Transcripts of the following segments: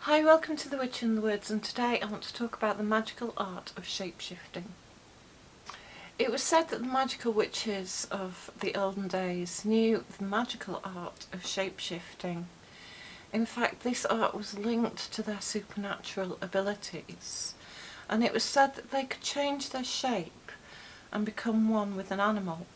Hi, welcome to The Witch in the Woods, and today I want to talk about the magical art of shapeshifting. It was said that the magical witches of the olden days knew the magical art of shapeshifting. In fact, this art was linked to their supernatural abilities, and it was said that they could change their shape and become one with an animal.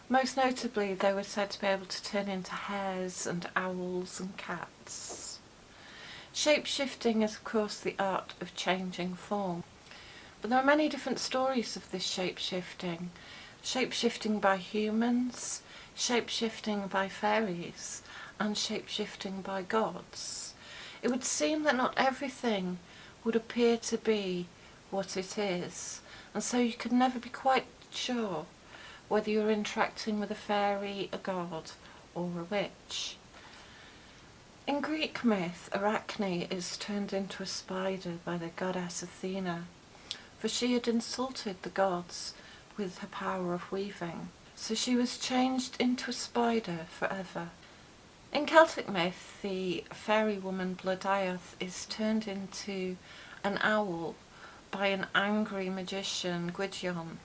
Most notably, they were said to be able to turn into hares and owls and cats. Shape-shifting is of course the art of changing form. But there are many different stories of this shape-shifting. Shape-shifting by humans, shape-shifting by fairies, and shape-shifting by gods. It would seem that not everything would appear to be what it is, and so you could never be quite sure whether you're interacting with a fairy, a god, or a witch. In Greek myth, Arachne is turned into a spider by the goddess Athena, for she had insulted the gods with her power of weaving, so she was changed into a spider forever. In Celtic myth, the fairy woman Blodeuwedd is turned into an owl by an angry magician, Gwydion.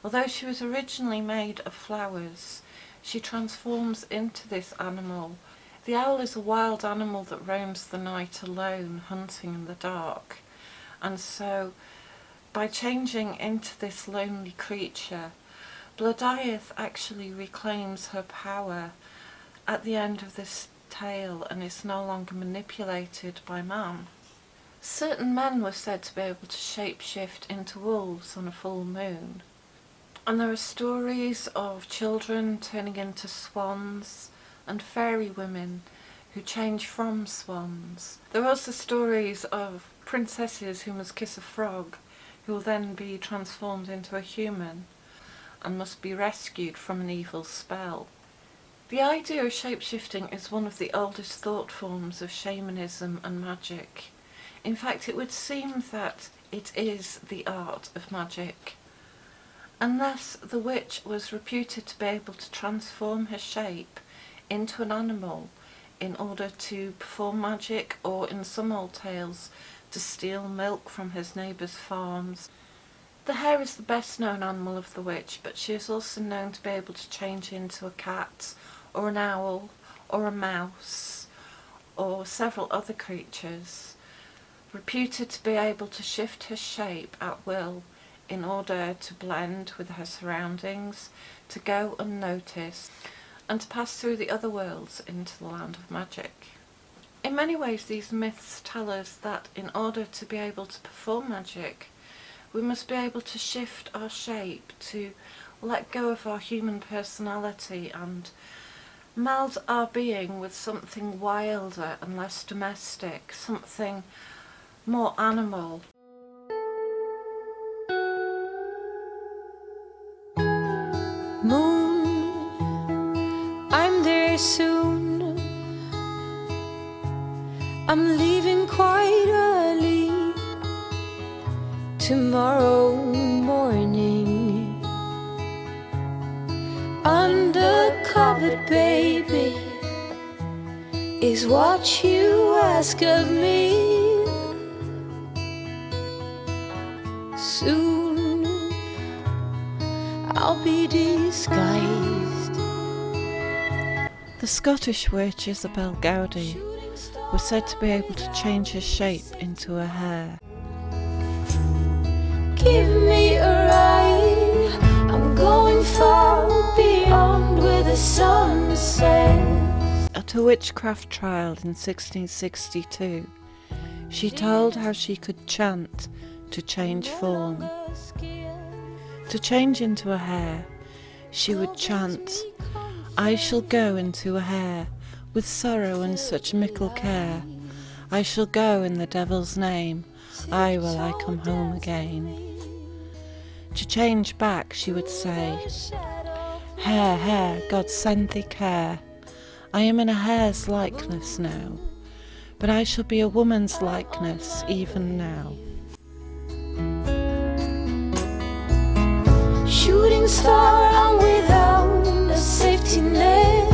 Although she was originally made of flowers, she transforms into this animal. The owl is a wild animal that roams the night alone, hunting in the dark, and so by changing into this lonely creature, Blodeuwedd actually reclaims her power at the end of this tale and is no longer manipulated by man. Certain men were said to be able to shapeshift into wolves on a full moon, and there are stories of children turning into swans and fairy women who change from swans. There are also stories of princesses who must kiss a frog, who will then be transformed into a human and must be rescued from an evil spell. The idea of shapeshifting is one of the oldest thought forms of shamanism and magic. In fact, it would seem that it is the art of magic. And thus the witch was reputed to be able to transform her shape into an animal in order to perform magic, or in some old tales to steal milk from his neighbours' farms. The hare is the best known animal of the witch, but she is also known to be able to change into a cat or an owl or a mouse or several other creatures, reputed to be able to shift her shape at will in order to blend with her surroundings, to go unnoticed, and to pass through the other worlds into the land of magic. In many ways, these myths tell us that in order to be able to perform magic, we must be able to shift our shape, to let go of our human personality and meld our being with something wilder and less domestic, something more animal. Moon, I'm there soon. I'm leaving quite early tomorrow morning. Undercover, baby, is what you ask of me. Soon I'll be disguised. The Scottish witch Isobel Gowdie was said to be able to change her shape into a hare. Give me a ride, I'm going far beyond where the sun sets. At a witchcraft trial in 1662, she told how she could chant to change form. To change into a hare, she would chant, "I shall go into a hare, with sorrow and such meickle care. I shall go in the devil's name, aye will I come home again." To change back, she would say, "Hare, hare, God send thee care. I am in a hare's likeness now, but I shall be a woman's likeness even now." Shooting star, I'm without a safety net.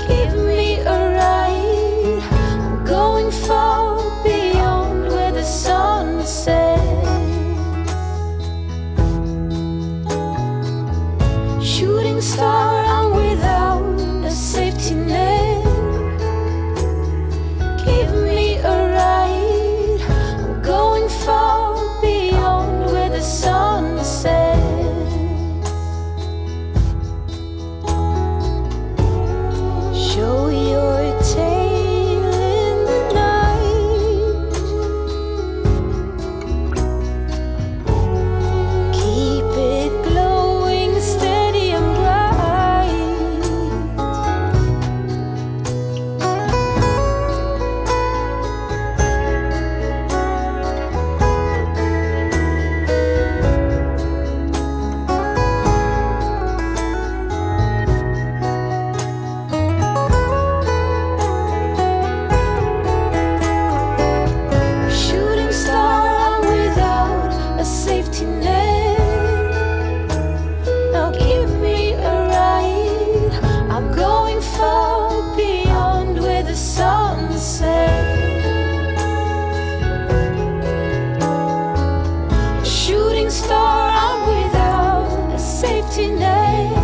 Give me a ride, I'm going Shooting star, I'm without a safety net. Give me a ride, I'm going far beyond where the sun sets. Show your tail in the night. Keep it glowing steady and bright. Shooting star, I'm without a safety net. Now give me a ride, I'm going far beyond where the sun sets. Shooting star, I'm without a safety net.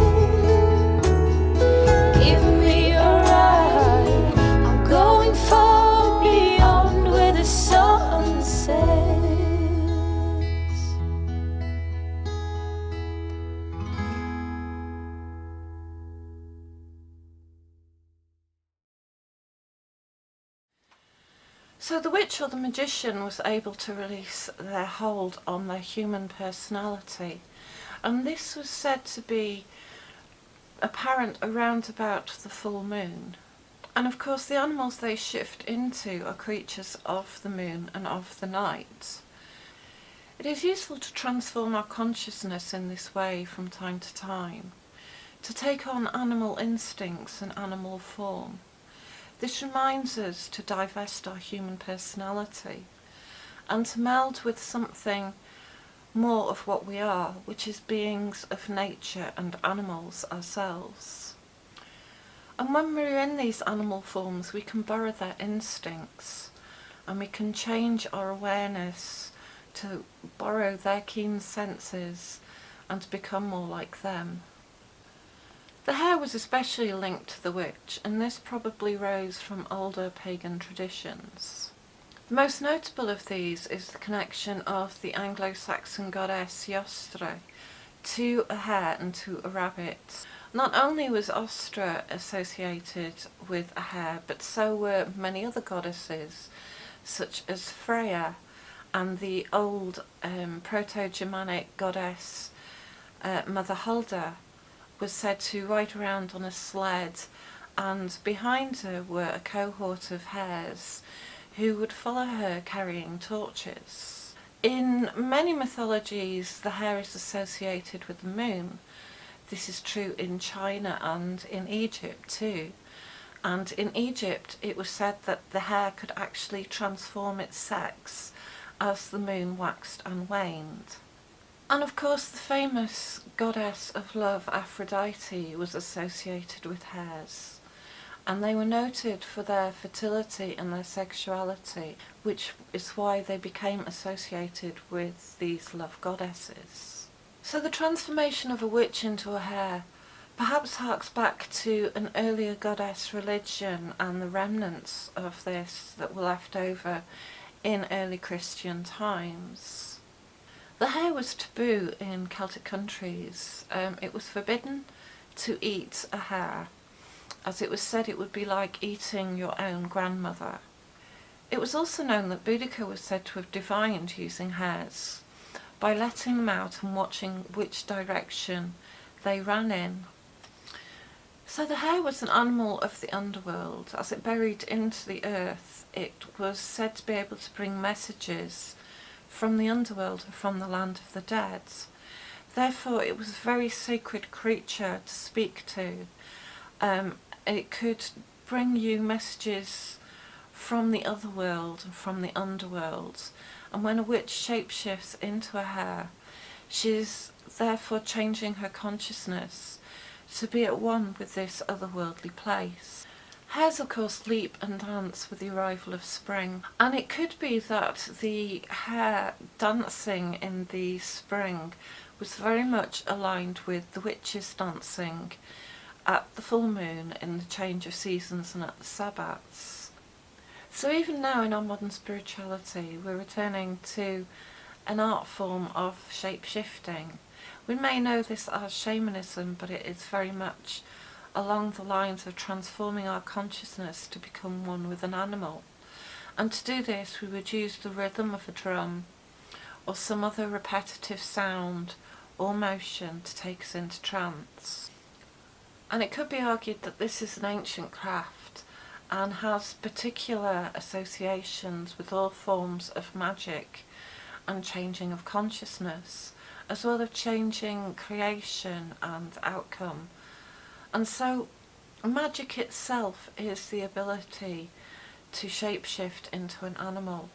Give me a ride, I'm going far beyond where the sun sets. So the witch or the magician was able to release their hold on their human personality, and this was said to be apparent around about the full moon. And of course the animals they shift into are creatures of the moon and of the night. It is useful to transform our consciousness in this way from time to time, to take on animal instincts and animal form. This reminds us to divest our human personality and to meld with something more of what we are, which is beings of nature and animals ourselves. And when we're in these animal forms, we can borrow their instincts and we can change our awareness to borrow their keen senses and to become more like them. The hare was especially linked to the witch, and this probably rose from older pagan traditions. The most notable of these is the connection of the Anglo-Saxon goddess Yostre to a hare and to a rabbit. Not only was Ostra associated with a hare, but so were many other goddesses, such as Freya and the old Proto-Germanic goddess Mother Hulda was said to ride around on a sled, and behind her were a cohort of hares who would follow her carrying torches. In many mythologies, the hare is associated with the moon. This is true in China and in Egypt too. And in Egypt, it was said that the hare could actually transform its sex as the moon waxed and waned. And of course the famous goddess of love Aphrodite was associated with hares, and they were noted for their fertility and their sexuality, which is why they became associated with these love goddesses. So the transformation of a witch into a hare perhaps harks back to an earlier goddess religion and the remnants of this that were left over in early Christian times. The hare was taboo in Celtic countries. It was forbidden to eat a hare, as it was said it would be like eating your own grandmother. It was also known that Boudica was said to have divined using hares by letting them out and watching which direction they ran in. So the hare was an animal of the underworld. As it buried into the earth, it was said to be able to bring messages from the underworld and from the land of the dead. Therefore it was a very sacred creature to speak to. It could bring you messages from the other world and from the underworld, and when a witch shapeshifts into a hare, she is therefore changing her consciousness to be at one with this otherworldly place. Hares of course leap and dance with the arrival of spring, and it could be that the hare dancing in the spring was very much aligned with the witches dancing at the full moon in the change of seasons and at the Sabbats. So even now in our modern spirituality, we're returning to an art form of shape-shifting. We may know this as shamanism, but it is very much along the lines of transforming our consciousness to become one with an animal. And to do this, we would use the rhythm of a drum or some other repetitive sound or motion to take us into trance. And it could be argued that this is an ancient craft and has particular associations with all forms of magic and changing of consciousness, as well as changing creation and outcome. And so magic itself is the ability to shapeshift into an animal,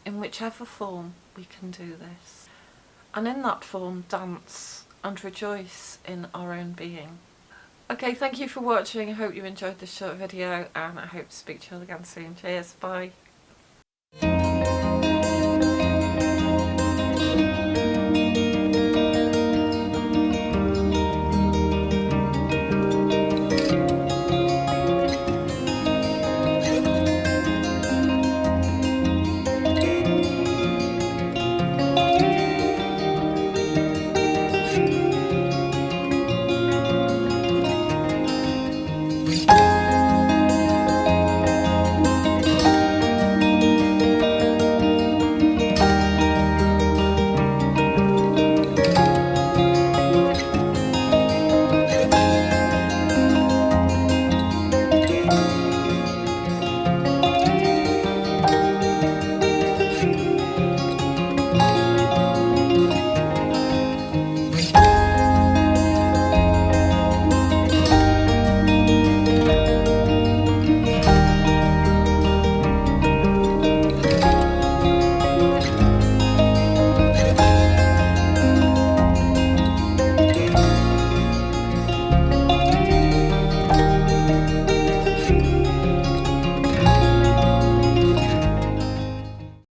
in whichever form we can do this, and in that form dance and rejoice in our own being. Okay, thank you for watching. I hope you enjoyed this short video, and I hope to speak to you all again soon. Cheers, bye.